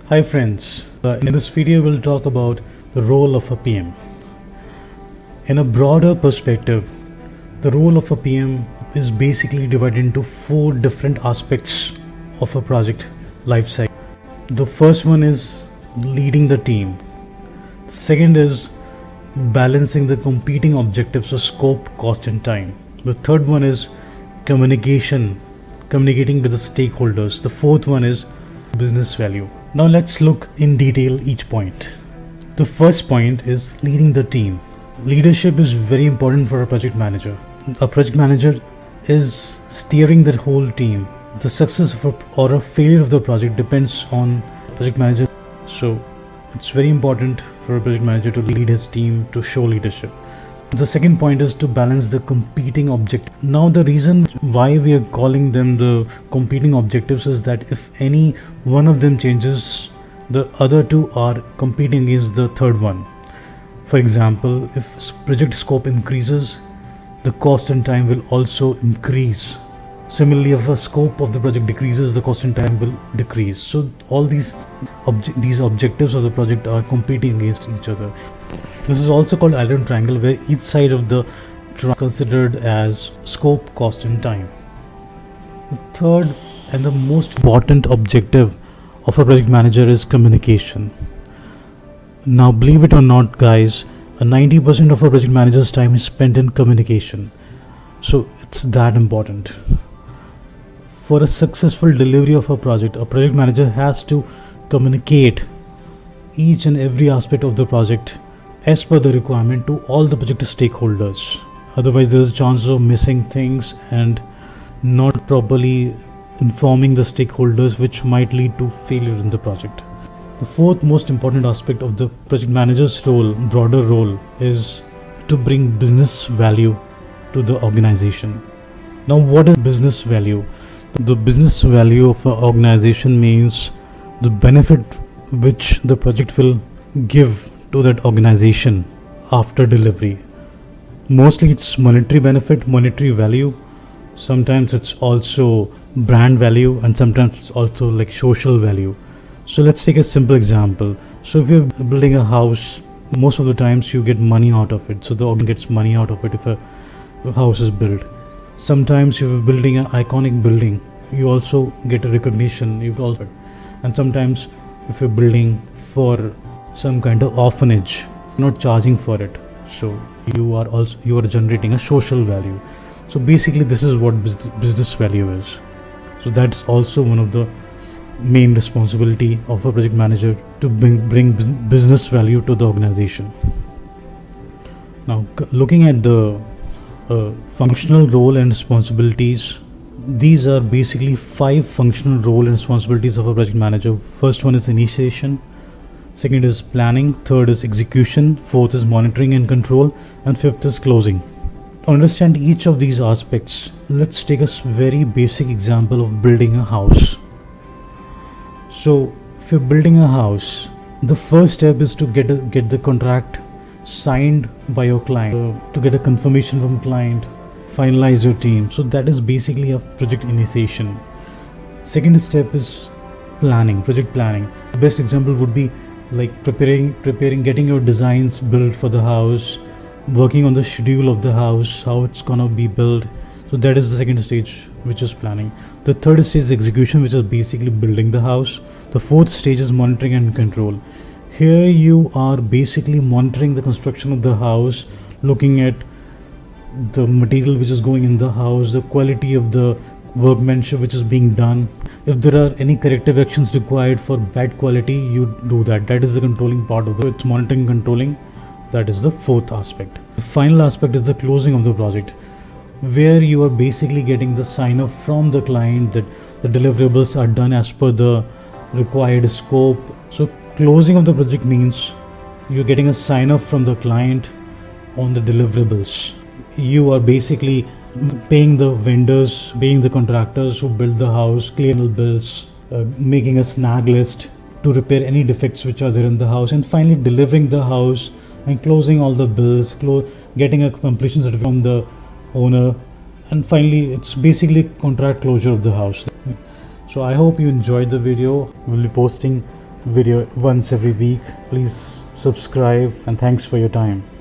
Hi friends, in this video we'll talk about the role of a PM. In a broader perspective, the role of a PM is basically divided into four different aspects of a project lifecycle. The first one is leading the team. The second is balancing the competing objectives of scope, cost and time. The third one is communicating with the stakeholders. The fourth one is business value. Now let's look in detail each point. The first point is leading the team. Leadership is very important for a project manager. A project manager is steering the whole team. The success of or a failure of the project depends on project manager. So it's very important for a project manager to lead his team, to show leadership. The second point is to balance the competing objectives. Now the reason why we are calling them the competing objectives is that if any one of them changes, the other two are competing against the third one. For example, if project scope increases, the cost and time will also increase. Similarly, if the scope of the project decreases, the cost and time will decrease. So all these objectives of the project are competing against each other. This is also called iron triangle, where each side of the triangle is considered as scope, cost and time. The third and the most important objective of a project manager is communication. Now believe it or not guys, 90% of a project manager's time is spent in communication. So it's that important. For a successful delivery of a project manager has to communicate each and every aspect of the project as per the requirement to all the project stakeholders. Otherwise there is a chance of missing things and not properly informing the stakeholders, which might lead to failure in the project. The fourth most important aspect of the project manager's role, broader role, is to bring business value to the organization. Now what is business value? The business value of an organization means the benefit which the project will give to that organization after delivery. Mostly it's monetary benefit, monetary value. Sometimes it's also brand value, and sometimes it's also like social value. So let's take a simple example. So if you're building a house, most of the times you get money out of it. So the organ gets money out of it if a house is built. Sometimes if you're building an iconic building, you also get a recognition. And sometimes if you're building for some kind of orphanage, you're not charging for it. So you are generating a social value. So basically this is what business value is. So that's also one of the main responsibility of a project manager, to bring business value to the organization. Now looking at the functional role and responsibilities, these are basically 5 functional role and responsibilities of a project manager. First one is initiation, second is planning, third is execution, fourth is monitoring and control, and fifth is closing. To understand each of these aspects, let's take a very basic example of building a house. So if you're building a house, the first step is to get the contract signed by your client, to get a confirmation from client, finalize your team. So that is basically a project initiation. Second step is planning, project planning. The best example would be like preparing, getting your designs built for the house, working on the schedule of the house, how it's gonna be built. So that is the second stage, which is planning. The third stage is execution, which is basically building the house. The fourth stage is monitoring and control. Here you are basically monitoring the construction of the house, looking at the material which is going in the house, the quality of the workmanship which is being done. If there are any corrective actions required for bad quality, you do that. That is the controlling part of it's monitoring and controlling. That is the fourth aspect. The final aspect is the closing of the project, where you are basically getting the sign off from the client that the deliverables are done as per the required scope. So closing of the project means you're getting a sign off from the client on the deliverables. You are basically paying the vendors, paying the contractors who build the house, clearing bills, making a snag list to repair any defects which are there in the house, and finally delivering the house and closing all the bills, getting a completion certificate from the owner, and finally it's basically contract closure of the house. So I hope you enjoyed the video. We'll be posting video once every week. Please subscribe and thanks for your time.